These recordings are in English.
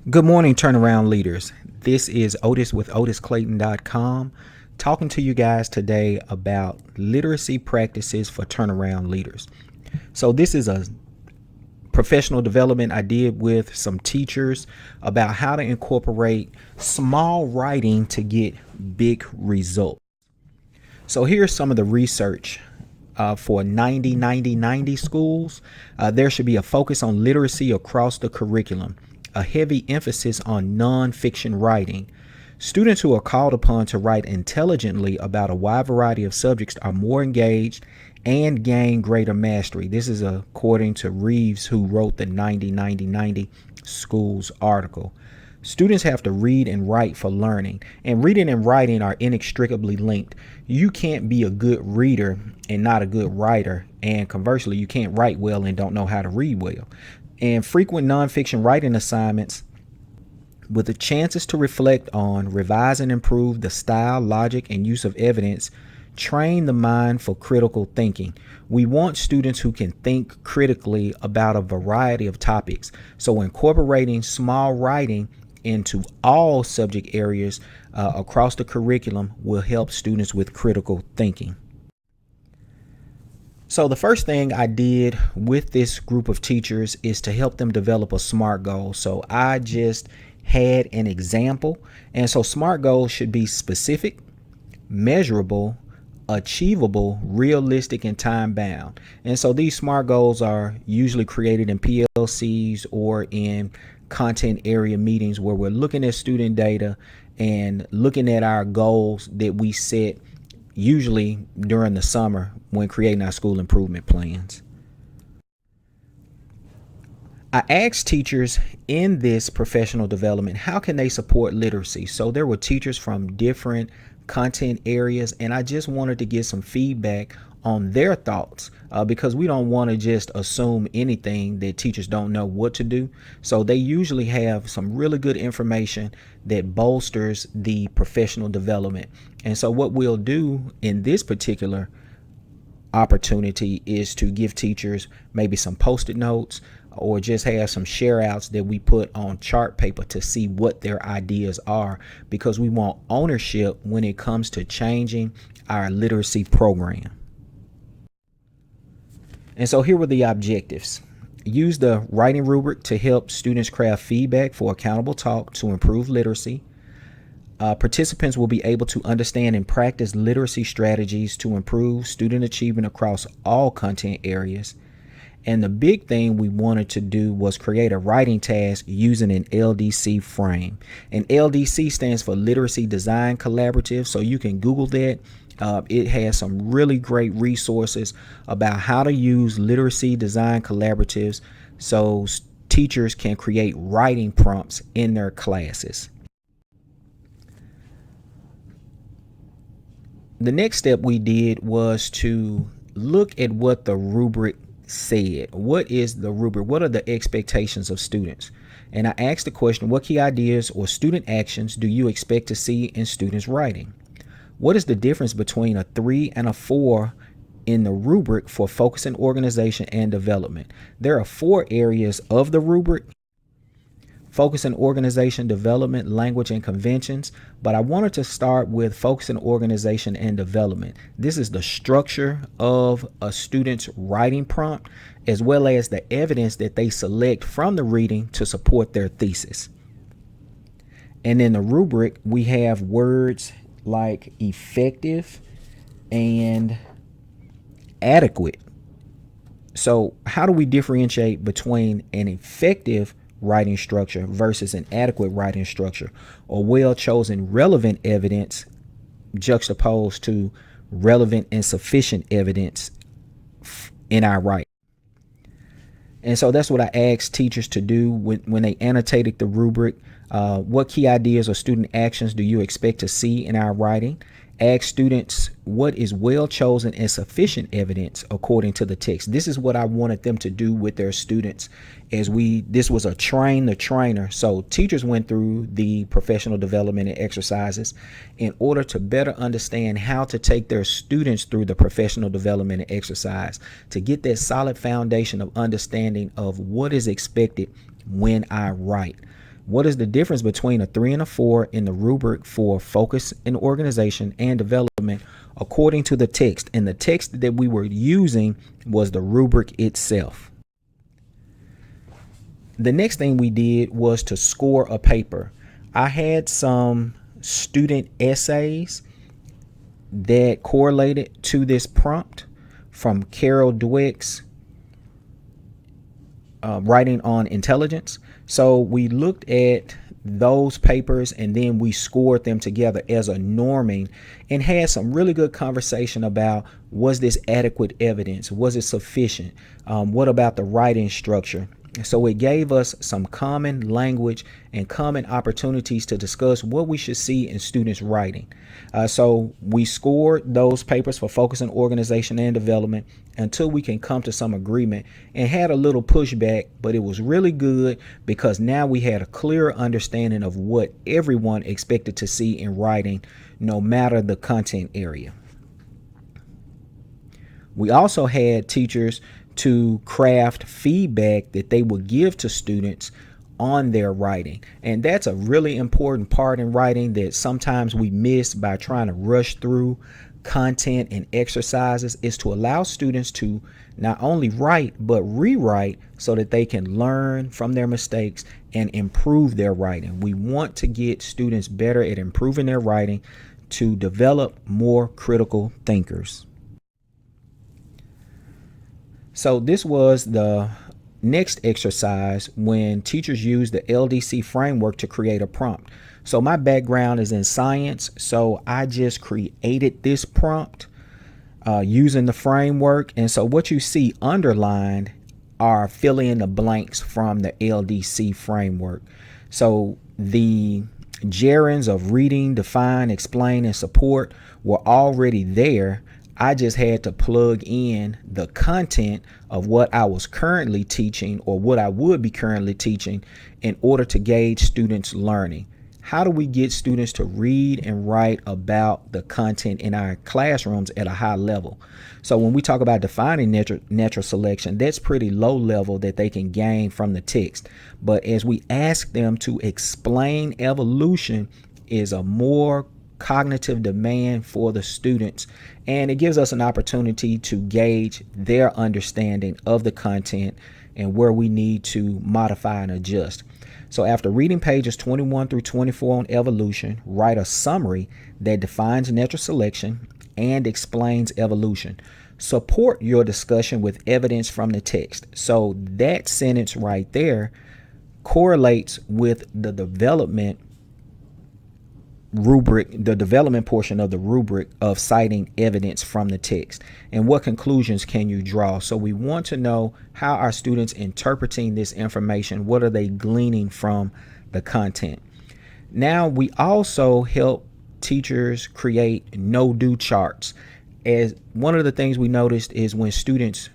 Good morning, turnaround leaders. This is Otis with otisclayton.com talking to you guys today about literacy practices for turnaround leaders. So this is a professional development I did with some teachers about how to incorporate small writing to get big results. So here's some of the research for 90-90-90 schools. There should be a focus on literacy across the curriculum, a heavy emphasis on nonfiction writing. Students who are called upon to write intelligently about a wide variety of subjects are more engaged and gain greater mastery. This is according to Reeves, who wrote the 90-90-90 schools article. Students have to read and write for learning, and reading and writing are inextricably linked. You can't be a good reader and not a good writer, and conversely, you can't write well and don't know how to read well. And frequent nonfiction writing assignments with the chances to reflect on, revise, and improve the style, logic, and use of evidence train the mind for critical thinking. We want students who can think critically about a variety of topics. So incorporating small writing into all subject areas across the curriculum will help students with critical thinking. So the first thing I did with this group of teachers is to help them develop a SMART goal. So I just had an example. And so SMART goals should be specific, measurable, achievable, realistic, and time bound. And so these SMART goals are usually created in PLCs or in content area meetings where we're looking at student data and looking at our goals that we set usually during the summer when creating our school improvement plans. I asked teachers in this professional development, how can they support literacy? So there were teachers from different content areas, and I just wanted to get some feedback on their thoughts because we don't want to just assume anything that teachers don't know what to do. So they usually have some really good information that bolsters the professional development. And so what we'll do in this particular opportunity is to give teachers maybe some post-it notes or just have some share outs that we put on chart paper to see what their ideas are, because we want ownership when it comes to changing our literacy program. And so here were the objectives. Use the writing rubric to help students craft feedback for accountable talk to improve literacy. Participants will be able to understand and practice literacy strategies to improve student achievement across all content areas. And the big thing we wanted to do was create a writing task using an LDC frame. And LDC stands for Literacy Design Collaborative, so you can Google that. It has some really great resources about how to use literacy design collaboratives so teachers can create writing prompts in their classes. The next step we did was to look at what the rubric said. What is the rubric? What are the expectations of students? And I asked the question, what key ideas or student actions do you expect to see in students' writing? What is the difference between a 3 and a 4 in the rubric for focus and organization and development? There are 4 areas of the rubric: focus and organization, development, language, and conventions. But I wanted to start with focus and organization and development. This is the structure of a student's writing prompt, as well as the evidence that they select from the reading to support their thesis. And in the rubric, we have words like effective and adequate. So how do we differentiate between an effective writing structure versus an adequate writing structure, or well-chosen relevant evidence juxtaposed to relevant and sufficient evidence in our writing? And so that's what I asked teachers to do when they annotated the rubric. What key ideas or student actions do you expect to see in our writing? Ask students, what is well-chosen and sufficient evidence according to the text? This is what I wanted them to do with their students this was a train the trainer. So teachers went through the professional development and exercises in order to better understand how to take their students through the professional development and exercise to get that solid foundation of understanding of what is expected when I write. What is the difference between a 3 and a 4 in the rubric for focus and organization and development according to the text? And the text that we were using was the rubric itself. The next thing we did was to score a paper. I had some student essays that correlated to this prompt from Carol Dweck's writing on intelligence. So we looked at those papers and then we scored them together as a norming and had some really good conversation about, was this adequate evidence? Was it sufficient? What about the writing structure? So it gave us some common language and common opportunities to discuss what we should see in students' writing. So we scored those papers for focus and organization and development until we can come to some agreement, and had a little pushback, but it was really good because now we had a clear understanding of what everyone expected to see in writing, no matter the content area. We also had teachers to craft feedback that they would give to students on their writing. And that's a really important part in writing that sometimes we miss by trying to rush through content and exercises, is to allow students to not only write but rewrite so that they can learn from their mistakes and improve their writing. We want to get students better at improving their writing to develop more critical thinkers. So this was the next exercise when teachers use the LDC framework to create a prompt. So my background is in science, so I just created this prompt using the framework. And so what you see underlined are fill in the blanks from the LDC framework. So the gerunds of reading, define, explain, and support were already there. I just had to plug in the content of what I was currently teaching or what I would be currently teaching in order to gauge students' learning. How do we get students to read and write about the content in our classrooms at a high level? So when we talk about defining natural selection, that's pretty low level that they can gain from the text. But as we ask them to explain evolution, is a more cognitive demand for the students, and it gives us an opportunity to gauge their understanding of the content and where we need to modify and adjust. So after reading pages 21 through 24 on evolution, write a summary that defines natural selection and explains evolution. Support your discussion with evidence from the text. So that sentence right there correlates with the development rubric, the development portion of the rubric of citing evidence from the text. And what conclusions can you draw? So we want to know how are students interpreting this information? What are they gleaning from the content? Now we also help teachers create no-do charts. As one of the things we noticed is when students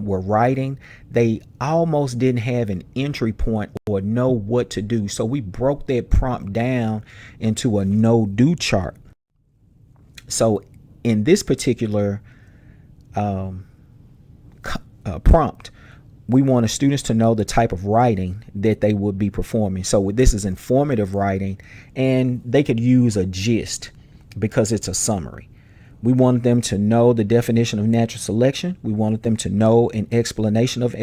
were writing, they almost didn't have an entry point or know what to do. So we broke that prompt down into a no-do chart. So in this particular prompt, we want students to know the type of writing that they would be performing. So this is informative writing, and they could use a gist because it's a summary. We wanted them to know the definition of natural selection. We wanted them to know an explanation of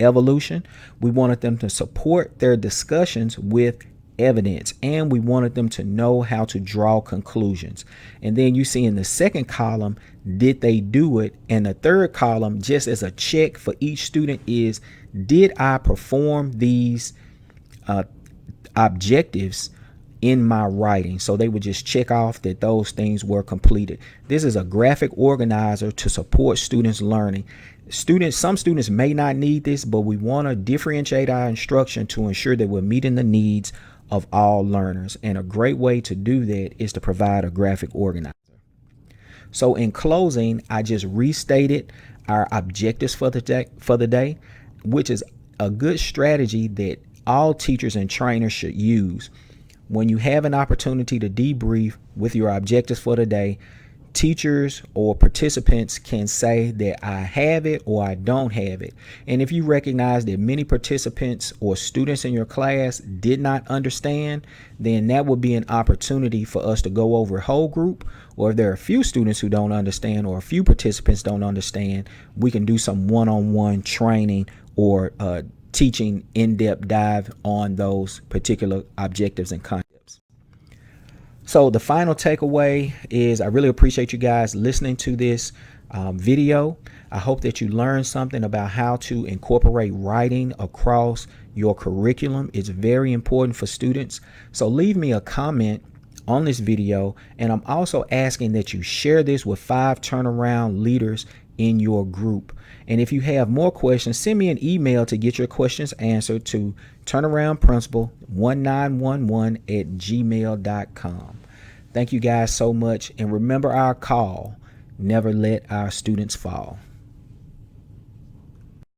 evolution. We wanted them to support their discussions with evidence, and we wanted them to know how to draw conclusions. And then you see in the second column, did they do it? And the third column, just as a check for each student, is did I perform these objectives in my writing? So they would just check off that those things were completed. This is a graphic organizer to support students' learning. Some students may not need this, but we want to differentiate our instruction to ensure that we're meeting the needs of all learners. And a great way to do that is to provide a graphic organizer. So in closing, I just restated our objectives for the day, which is a good strategy that all teachers and trainers should use. When you have an opportunity to debrief with your objectives for the day, teachers or participants can say that I have it or I don't have it. And if you recognize that many participants or students in your class did not understand, then that would be an opportunity for us to go over whole group. Or if there are a few students who don't understand or a few participants don't understand, we can do some one-on-one training or teaching in-depth dive on those particular objectives and concepts. So the final takeaway is I really appreciate you guys listening to this video. I hope that you learned something about how to incorporate writing across your curriculum. It's very important for students. So leave me a comment on this video, and I'm also asking that you share this with 5 turnaround leaders in your group. And if you have more questions, send me an email to get your questions answered to turnaroundprincipal1911@gmail.com. Thank you guys so much, and remember our call: never let our students fall.